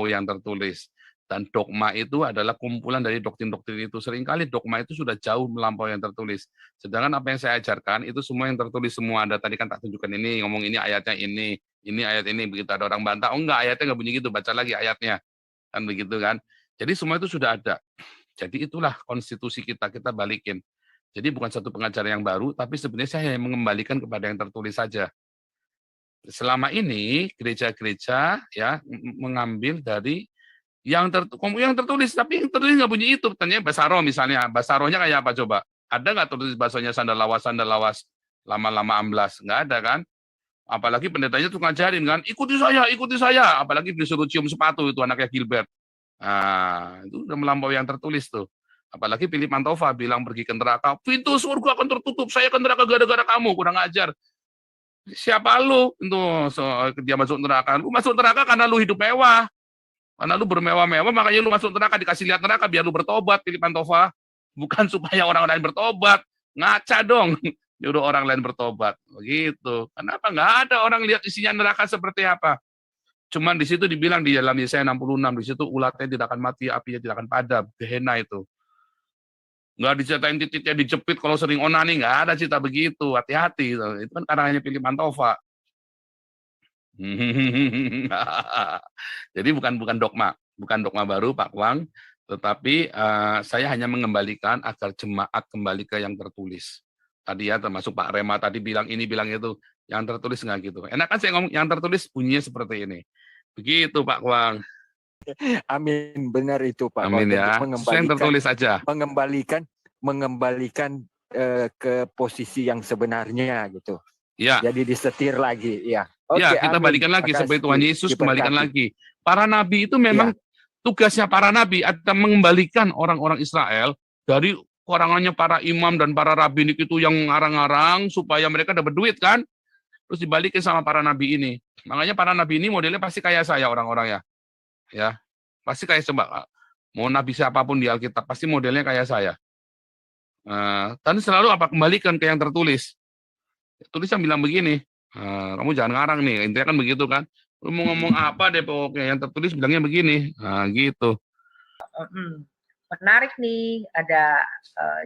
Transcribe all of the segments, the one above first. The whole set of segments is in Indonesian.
yang tertulis. Dan dogma itu adalah kumpulan dari doktrin-doktrin itu. Seringkali dogma itu sudah jauh melampaui yang tertulis. Sedangkan apa yang saya ajarkan itu semua yang tertulis semua. Ada tadi kan tak tunjukkan ini, ngomong ini ayatnya ini ayat ini. Begitu ada orang bantah, oh enggak ayatnya enggak bunyi gitu, baca lagi ayatnya. Kan begitu kan. Jadi semua itu sudah ada. Jadi itulah konstitusi kita balikin. Jadi bukan satu pengajaran yang baru, tapi sebenarnya saya mengembalikan kepada yang tertulis saja. Selama ini gereja-gereja ya mengambil dari yang tertulis, tapi yang tertulis nggak bunyi itu. Tanya bahasa roh misalnya, bahasa rohnya kayak apa coba? Ada nggak tulis bahasanya sandal lawas, lama-lama amblas? Nggak ada kan? Apalagi pendetanya tuh ngajarin kan, ikuti saya. Apalagi disuruh cium sepatu itu anaknya Gilbert. Nah, itu udah melampaui yang tertulis tuh. Apalagi Philip Mantova bilang pergi ke neraka, pintu surga akan tertutup, saya ke neraka gara-gara kamu, kurang ajar. Siapa lu? Itu dia masuk neraka. Lu masuk neraka karena lu hidup mewah. Karena lu bermewah-mewah, makanya lu masuk neraka, dikasih lihat neraka biar lu bertobat, Philip Mantova. Bukan supaya orang lain bertobat. Ngaca dong. Nyuruh orang lain bertobat. Begitu. Kenapa nggak ada orang lihat isinya neraka seperti apa? Cuman di situ dibilang di dalam Yesaya 66, di situ ulatnya tidak akan mati, apinya tidak akan padam. Gehenna itu. Nggak diceritain titiknya dijepit kalau sering onani, nggak ada cerita begitu. Hati-hati. Itu kan karangannya Philip Mantova. Jadi bukan dogma baru Pak Wang, tetapi saya hanya mengembalikan agar jemaat kembali ke yang tertulis. Tadi ya termasuk Pak Rema tadi bilang ini bilang itu, yang tertulis nggak gitu. Enak kan saya ngomong yang tertulis bunyinya seperti ini. Begitu Pak Wang. Amin, benar itu Pak. Amin ya. Saya yang tertulis aja. Mengembalikan ke posisi yang sebenarnya gitu. Ya. Jadi disetir lagi, ya. Ya, kita balikan lagi seperti Tuhan Yesus kembalikan lagi. Para nabi itu memang tugasnya para nabi adalah mengembalikan orang-orang Israel dari karangannya para imam dan para rabbinik itu yang ngarang-ngarang supaya mereka dapat duit kan. Terus dibalikin sama para nabi ini. Makanya para nabi ini modelnya pasti kayak saya orang-orang ya. Ya. Pasti kayak coba mau nabi siapapun di Alkitab pasti modelnya kayak saya. Dan selalu kembalikan ke yang tertulis. Tulisnya bilang begini. Kamu jangan ngarang nih, intinya kan begitu kan. Lu mau ngomong apa deh pokoknya yang tertulis bilangnya begini. Gitu. Menarik nih, ada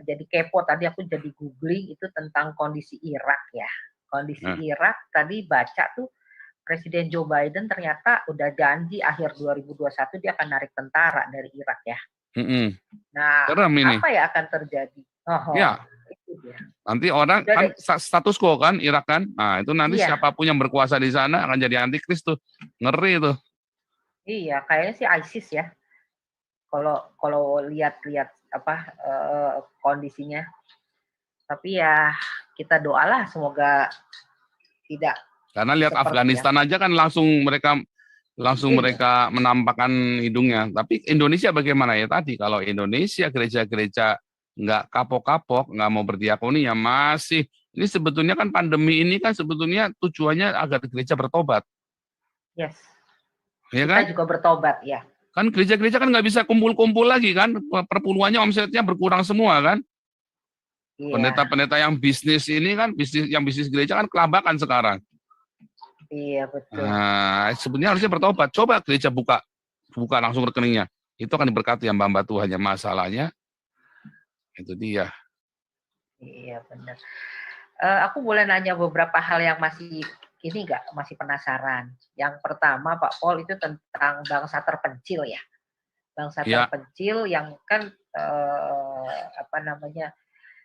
jadi kepo tadi aku jadi googling itu tentang kondisi Irak ya. Kondisi Irak tadi baca tuh Presiden Joe Biden ternyata udah janji akhir 2021 dia akan narik tentara dari Irak ya. Nah, apa ya akan terjadi? Ya. Nanti orang kan status quo kan Irak kan. Nah, itu nanti siapapun yang berkuasa di sana akan jadi antikris tuh. Ngeri tuh. Iya, kayaknya sih ISIS ya. Kalau lihat-lihat kondisinya. Tapi ya kita doalah semoga tidak. Karena lihat Afghanistan aja kan langsung mereka menampakkan hidungnya. Tapi Indonesia bagaimana ya tadi? Kalau Indonesia gereja-gereja nggak kapok-kapok, nggak mau berdiakoni ya masih. Ini sebetulnya kan pandemi ini kan sebetulnya tujuannya agar gereja bertobat. Yes. Ya kita kan? juga bertobat ya. Kan gereja-gereja kan nggak bisa kumpul-kumpul lagi kan, perpuluhannya omsetnya berkurang semua kan. Pendeta-pendeta yang bisnis ini kan bisnis gereja kan kelabakan sekarang. Iya betul. Nah, sebenarnya harusnya bertobat. Coba gereja buka langsung rekeningnya. Itu akan diberkati yang hamba Tuhan. Masalahnya itu dia. Iya benar. Aku boleh nanya beberapa hal yang masih masih penasaran. Yang pertama Pak Paul itu tentang bangsa terpencil ya. Bangsa terpencil yang kan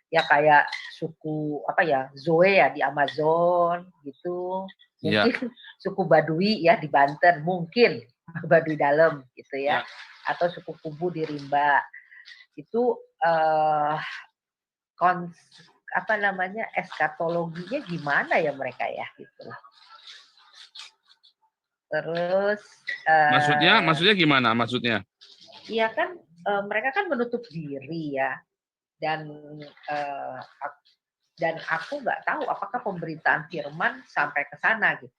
ya kayak suku Zoe ya di Amazon gitu. Mungkin suku Baduy ya di Banten, mungkin Baduy Dalam gitu ya. Atau suku Kubu di Rimba. Itu eskatologinya gimana ya mereka ya gitu. Terus maksudnya gimana maksudnya? Iya kan mereka kan menutup diri ya dan aku nggak tahu apakah pemberitaan firman sampai ke sana gitu.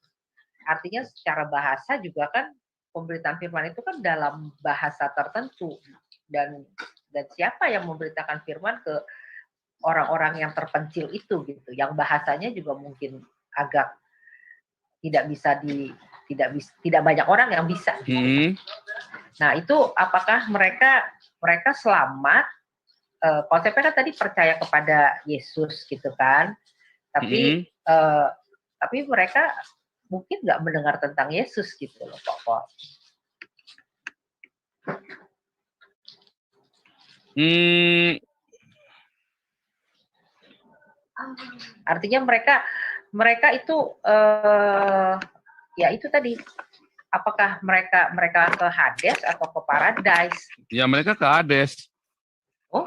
Artinya secara bahasa juga kan pemberitaan firman itu kan dalam bahasa tertentu dan siapa yang memberitakan firman ke orang-orang yang terpencil itu gitu, yang bahasanya juga mungkin agak tidak tidak banyak orang yang bisa. Nah, itu apakah mereka selamat? Konsepnya kan tadi percaya kepada Yesus gitu kan, tapi mereka mungkin nggak mendengar tentang Yesus gitu loh, Pak Pol. Artinya mereka itu ya itu tadi, apakah mereka ke Hades atau ke Paradise? Ya mereka ke Hades. Oh.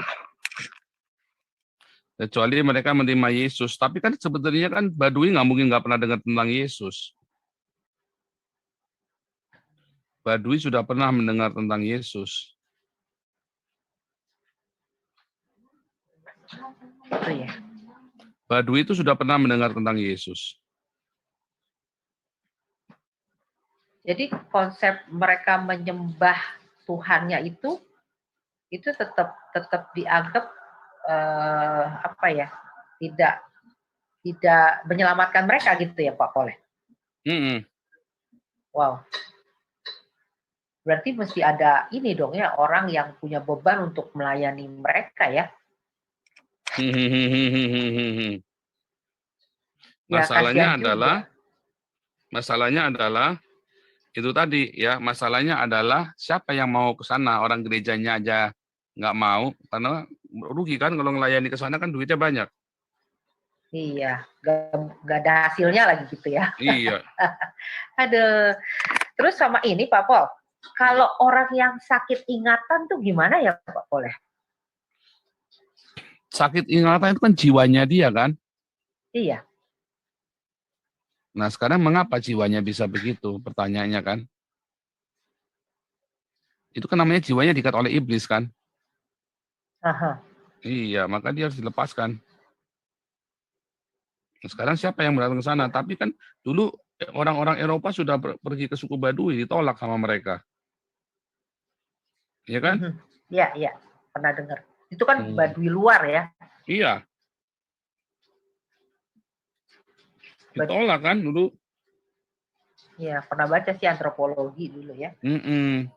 Kecuali mereka menerima Yesus. Tapi kan sebenarnya kan Badui nggak mungkin nggak pernah dengar tentang Yesus. Badui sudah pernah mendengar tentang Yesus. Oh, ya. Badui itu sudah pernah mendengar tentang Yesus. Jadi konsep mereka menyembah Tuhannya itu tetap dianggap apa ya, tidak menyelamatkan mereka gitu ya Pak Pol. Wow. Berarti mesti ada ini dong ya, orang yang punya beban untuk melayani mereka ya. Masalahnya adalah itu tadi ya, masalahnya adalah siapa yang mau ke sana. Orang gerejanya aja nggak mau, karena rugi kan kalau ngelayani ke sana kan duitnya banyak. Iya, nggak ada hasilnya lagi gitu ya. Iya. Aduh. Terus sama ini Pak Pol, kalau orang yang sakit ingatan tuh gimana ya Pak Pol ya? Sakit ingatan itu kan jiwanya dia kan? Iya. Nah sekarang mengapa jiwanya bisa begitu? Pertanyaannya kan? Itu kan namanya jiwanya diikat oleh iblis kan? Aha. Iya, maka dia harus dilepaskan. Nah, sekarang siapa yang berdatang ke sana? Tapi kan dulu orang-orang Eropa sudah pergi ke suku Badui, ditolak sama mereka. Iya kan? Iya, pernah dengar. Itu kan Badui luar ya? Iya. Ditolak kan dulu. Iya, pernah baca sih antropologi dulu ya.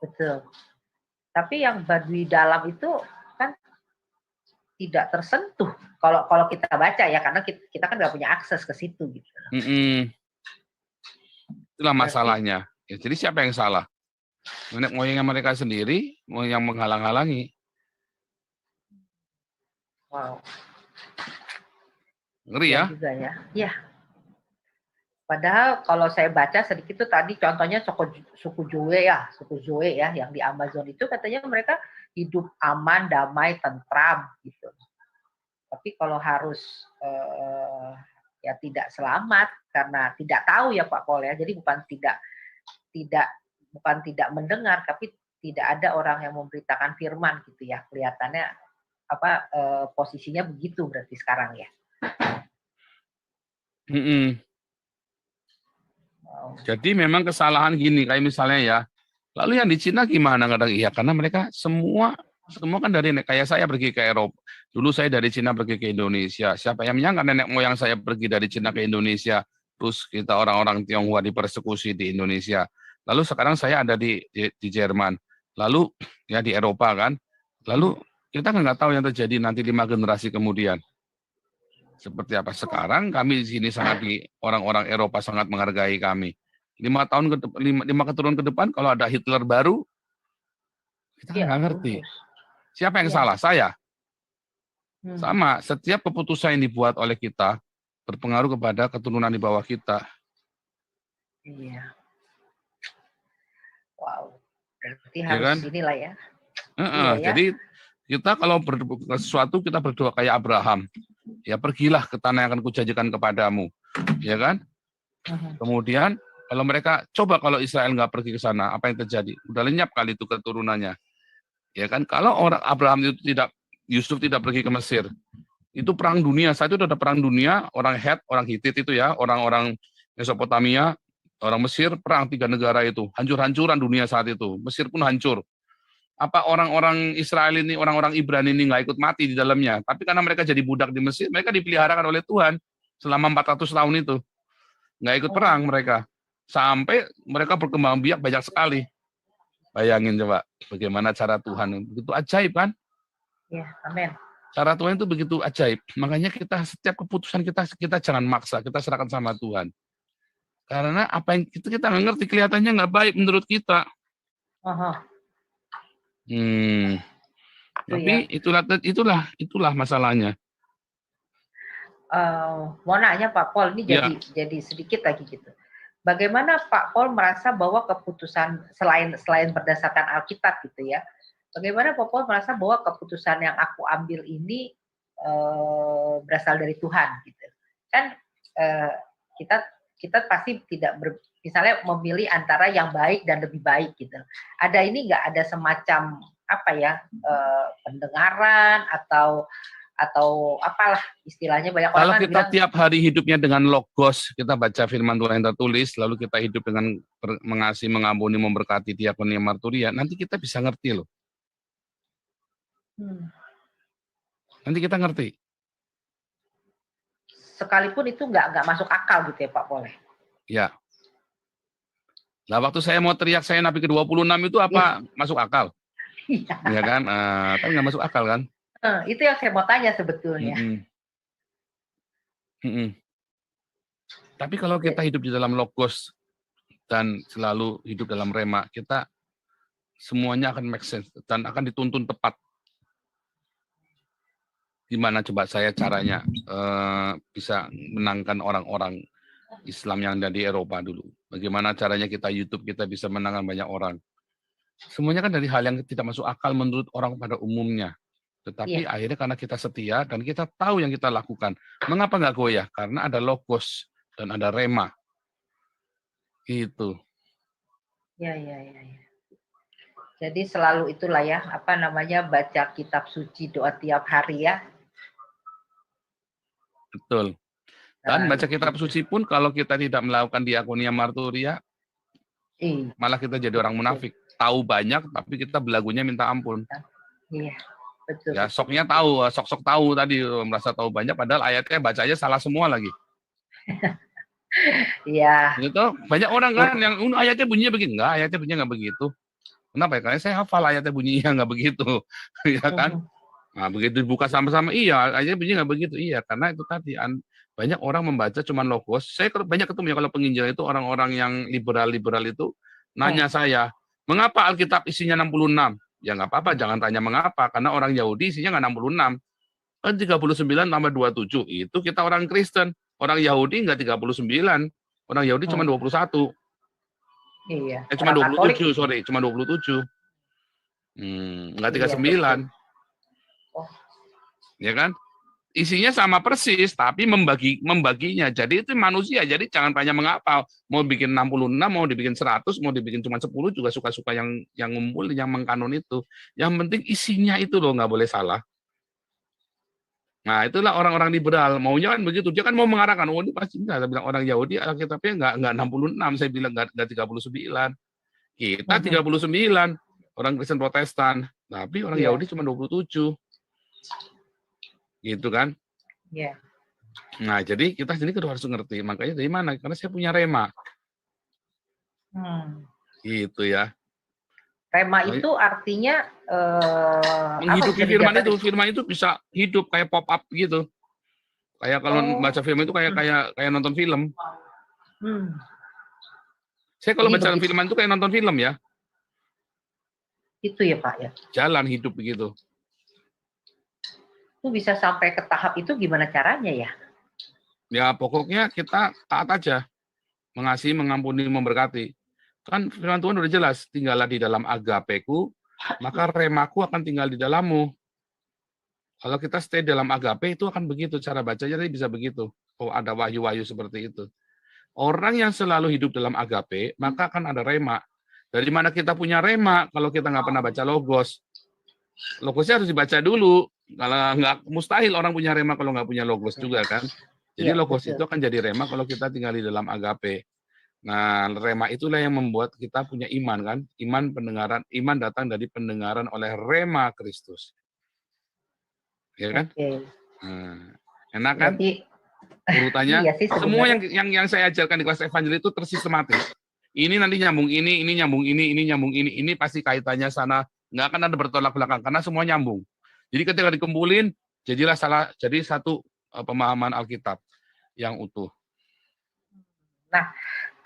Betul. Tapi yang Badui dalam itu kan tidak tersentuh. Kalau kita baca ya, karena kita kan nggak punya akses ke situ gitu. Itulah masalahnya. Ya, jadi siapa yang salah? Nenek moyangnya mereka sendiri, yang menghalang-halangi. Wow. Ngeri ya? Juga ya. Iya. Padahal kalau saya baca sedikit itu tadi contohnya suku Zhuo ya, yang di Amazon itu katanya mereka hidup aman, damai, tentram gitu. Tapi kalau harus ya tidak selamat karena tidak tahu ya Pak Pol ya. Jadi bukan tidak mendengar, tapi tidak ada orang yang memberitakan firman gitu ya. Kelihatannya posisinya begitu berarti sekarang ya. Jadi memang kesalahan gini, kayak misalnya ya, lalu yang di Cina gimana? Kadang iya, karena mereka semua kan dari kayak saya pergi ke Eropa. Dulu saya dari Cina pergi ke Indonesia. Siapa yang menyangka nenek moyang saya pergi dari Cina ke Indonesia, terus kita orang-orang Tionghoa dipersekusi di Indonesia. Lalu sekarang saya ada di Jerman. Lalu ya di Eropa kan. Lalu kita nggak tahu yang terjadi nanti 5 generasi kemudian. Seperti apa sekarang kami di sini orang-orang Eropa sangat menghargai kami. 5 keturunan ke depan kalau ada Hitler baru kita nggak ngerti. Siapa yang salah? Saya. Sama, setiap keputusan yang dibuat oleh kita berpengaruh kepada keturunan di bawah kita. Iya. Wow. Berarti Ya harus kan? inilah ya. Jadi kita kalau sesuatu kita berdoa kayak Abraham. Ya pergilah ke tanah yang akan kujanjikan kepadamu, ya kan? Kemudian kalau Israel nggak pergi ke sana, apa yang terjadi? Udah lenyap kali itu keturunannya, ya kan? Kalau orang Abraham itu Yusuf tidak pergi ke Mesir, itu perang dunia. Saat itu ada perang dunia, orang Het, orang Hitit itu ya, orang-orang Mesopotamia, orang Mesir, perang 3 negara itu, hancur-hancuran dunia saat itu. Mesir pun hancur. Apa orang-orang Israel ini, orang-orang Ibrani ini nggak ikut mati di dalamnya. Tapi karena mereka jadi budak di Mesir, mereka dipeliharakan oleh Tuhan selama 400 tahun itu. Nggak ikut perang mereka. sampai mereka berkembang biak banyak sekali. Bayangin coba bagaimana cara Tuhan, begitu ajaib kan? Ya, amin. Cara Tuhan itu begitu ajaib. Makanya kita setiap keputusan kita jangan maksa, kita serahkan sama Tuhan. Karena apa yang kita nggak ngerti, kelihatannya nggak baik menurut kita. Tapi itulah masalahnya. Mau nanya Pak Pol, ini jadi sedikit lagi gitu. Bagaimana Pak Pol merasa bahwa keputusan selain berdasarkan Alkitab gitu ya, bagaimana Pak Pol merasa bahwa keputusan yang aku ambil ini berasal dari Tuhan gitu? Kan kita pasti tidak misalnya memilih antara yang baik dan lebih baik gitu. Ada ini nggak ada semacam apa ya pendengaran atau apalah istilahnya, banyak orang kalau kan kita bilang, tiap hari hidupnya dengan logos, kita baca firman Tuhan yang tertulis, lalu kita hidup dengan mengasihi, mengampuni, memberkati, diakonia, marturia, nanti kita bisa ngerti loh. Nanti kita ngerti. Sekalipun itu nggak masuk akal gitu ya Pak Pol. Ya. Nah waktu saya mau teriak saya nabi ke-26 itu apa masuk akal? Ya kan? Tapi nggak masuk akal kan? Itu yang saya mau tanya sebetulnya. Tapi kalau kita hidup di dalam logos dan selalu hidup dalam rema, kita semuanya akan make sense dan akan dituntun tepat. Gimana coba saya caranya bisa menangkan orang-orang Islam yang ada di Eropa dulu? Bagaimana caranya kita YouTube kita bisa menangkan banyak orang? Semuanya kan dari hal yang tidak masuk akal menurut orang pada umumnya. Tetapi akhirnya karena kita setia dan kita tahu yang kita lakukan. Mengapa nggak goyah? Karena ada logos dan ada rema. Gitu. Ya. Jadi selalu itulah ya, baca kitab suci, doa tiap hari ya. Betul. Dan baca kitab suci pun kalau kita tidak melakukan diakonia marturia, malah kita jadi orang munafik. Tahu banyak, tapi kita belagunya minta ampun. Iya. Betul, ya soknya tahu, sok-sok tahu tadi merasa tahu banyak, padahal ayatnya bacanya salah semua lagi. Iya. Gitu banyak orang kan yang ayatnya bunyinya begini, enggak, ayatnya bunyinya nggak begitu. Kenapa ya? Karena saya hafal ayatnya bunyinya nggak begitu, ya kan? Nah begitu dibuka sama-sama, iya ayatnya bunyinya nggak begitu, iya karena itu tadi banyak orang membaca cuma logos. Saya banyak ketemu ya kalau penginjil itu orang-orang yang liberal itu nanya saya, mengapa Alkitab isinya 66? Ya nggak apa-apa, jangan tanya mengapa, karena orang Yahudi isinya nggak 66. Kan 39 tambah 27, itu kita orang Kristen. Orang Yahudi nggak 39, orang Yahudi cuma 21. Iya. Cuma 27, sorry, cuma 27. Nggak 39. Ya kan? Isinya sama persis, tapi membaginya. Jadi itu manusia, jadi jangan tanya mengapa. Mau bikin 66, mau dibikin 100, mau dibikin cuma 10, juga suka-suka yang ngumpul, yang mengkanon itu. Yang penting isinya itu loh, nggak boleh salah. Nah, itulah orang-orang liberal. Maunya kan begitu. Dia kan mau mengarahkan, oh ini pasti enggak. Saya bilang orang Yahudi, Alkitabnya nggak 66, saya bilang nggak 39. Kita 39, orang Kristen Protestan. Tapi orang Yahudi cuma 27. Gitu kan? Iya. Nah, jadi kita sendiri harus ngerti. Makanya dari mana? Karena saya punya rema. Gitu ya. Rema itu artinya menghidupi firman itu. Firman itu bisa hidup kayak pop up gitu. Kayak kalau baca film itu kayak nonton film. Saya kalau baca firman itu kayak nonton film ya. Itu ya Pak ya. Jalan hidup begitu. Itu bisa sampai ke tahap itu gimana caranya ya? Ya pokoknya kita taat aja. Mengasihi, mengampuni, memberkati. Kan firman Tuhan udah jelas, tinggallah di dalam agapeku, maka remaku akan tinggal di dalammu. Kalau kita stay dalam agape, itu akan begitu. Cara bacanya tadi bisa begitu. Oh, ada wahyu-wahyu seperti itu. Orang yang selalu hidup dalam agape, maka akan ada rema. Dari mana kita punya rema, kalau kita nggak pernah baca logos? Logosnya harus dibaca dulu. Kalau nggak, mustahil orang punya rema kalau nggak punya logos juga kan. Jadi logos itu akan jadi rema kalau kita tinggal di dalam agape. Nah, rema itulah yang membuat kita punya iman kan. Iman datang dari pendengaran oleh rema Kristus. Ya kan? Oke. Nah, enak kan? urutannya. Iya sih Semua sebenarnya. yang saya ajarkan di kelas evangeli itu tersistematis. Ini nanti nyambung ini nyambung ini nyambung ini pasti kaitannya sana. Nggak akan ada bertolak belakang karena semua nyambung. Jadi ketika dikumpulin, jadi satu pemahaman Alkitab yang utuh. Nah,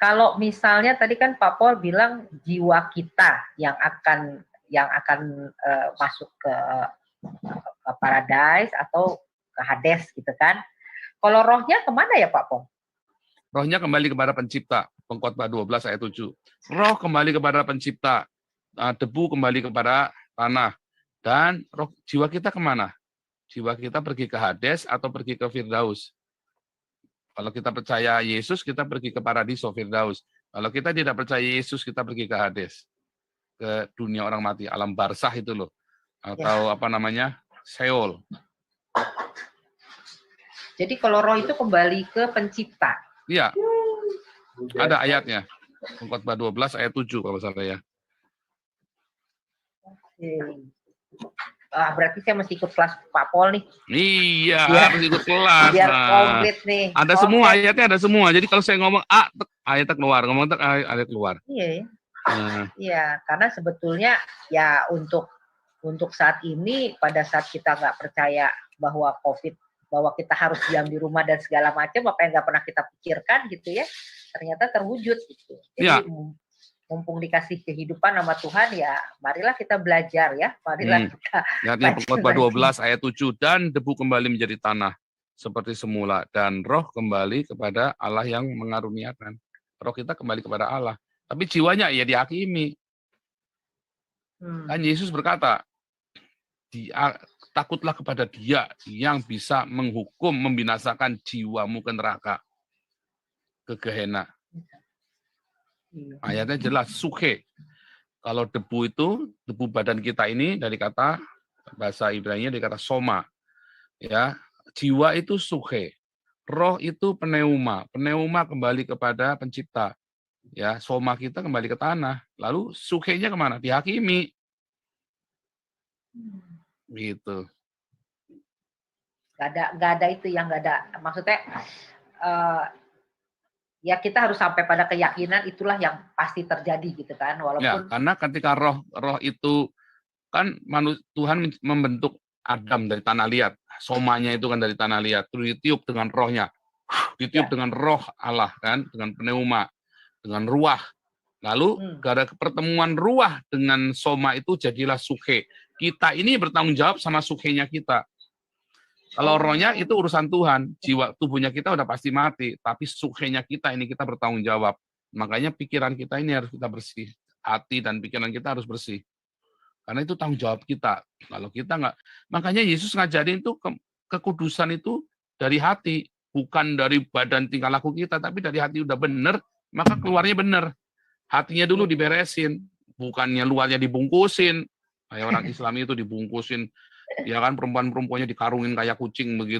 kalau misalnya tadi kan Pak Pol bilang jiwa kita yang akan masuk ke paradise atau ke Hades gitu kan. Kalau rohnya kemana ya Pak Pol? Rohnya kembali kepada pencipta, Pengkhotbah 12 ayat 7. Roh kembali kepada pencipta, debu kembali kepada tanah. Dan roh jiwa kita kemana? Jiwa kita pergi ke Hades atau pergi ke Firdaus. Kalau kita percaya Yesus, kita pergi ke Paradiso, Firdaus. Kalau kita tidak percaya Yesus, kita pergi ke Hades. Ke dunia orang mati, alam barzah itu loh. Atau apa namanya? Seol. Jadi kalau roh itu kembali ke pencipta. Iya. Ada ayatnya. Pengkhotbah 12 ayat 7 kalau salah ya. Berarti saya mesti ikut kelas Pak Pol nih. Iya, harus ikut kelas. Biar komplit nih. Ada semua ayatnya, ada semua. Jadi kalau saya ngomong A, ayatnya keluar. Ngomong ayat keluar. Iya. Iya, karena sebetulnya ya untuk saat ini pada saat kita nggak percaya bahwa COVID, bahwa kita harus diam di rumah dan segala macam, apa yang nggak pernah kita pikirkan gitu ya, ternyata terwujud gitu. Jadi mumpung dikasih kehidupan sama Tuhan ya, marilah kita belajar ya, marilah kita. Artinya Pengkhotbah 12 ayat 7, dan debu kembali menjadi tanah seperti semula, dan roh kembali kepada Allah yang mengaruniakan. Roh kita kembali kepada Allah, tapi jiwanya ya dihakimi. Kan Yesus berkata, takutlah kepada Dia yang bisa menghukum, membinasakan jiwamu ke neraka, ke Gehenna. Ayatnya jelas, suke. Kalau debu itu, debu badan kita ini dari kata bahasa Ibrani dari kata soma. Ya, jiwa itu suke. Roh itu pneuma. Pneuma kembali kepada pencipta. Ya, soma kita kembali ke tanah. Lalu suke-nya kemana? Dihakimi. Gitu. Gak ada itu yang gak ada. Maksudnya ya kita harus sampai pada keyakinan itulah yang pasti terjadi gitu kan, walaupun ya, karena ketika roh itu kan Tuhan membentuk Adam dari tanah liat, somanya itu kan dari tanah liat, terus ditiup dengan rohnya, ditiup dengan roh Allah kan, dengan pneuma, dengan ruah, lalu gara pertemuan ruah dengan soma itu jadilah suke. Kita ini bertanggung jawab sama sukenya kita. Kalau rohnya itu urusan Tuhan, jiwa tubuhnya kita udah pasti mati, tapi sukenya kita ini kita bertanggung jawab. Makanya pikiran kita ini harus kita bersih, hati dan pikiran kita harus bersih. Karena itu tanggung jawab kita. Kalau kita nggak, makanya Yesus ngajarin itu kekudusan itu dari hati, bukan dari badan tingkah laku kita, tapi dari hati udah bener, maka keluarnya bener. Hatinya dulu diberesin, bukannya luarnya dibungkusin. Kayak orang Islam itu dibungkusin. Ya kan perempuan-perempuannya dikarungin kayak kucing begitu.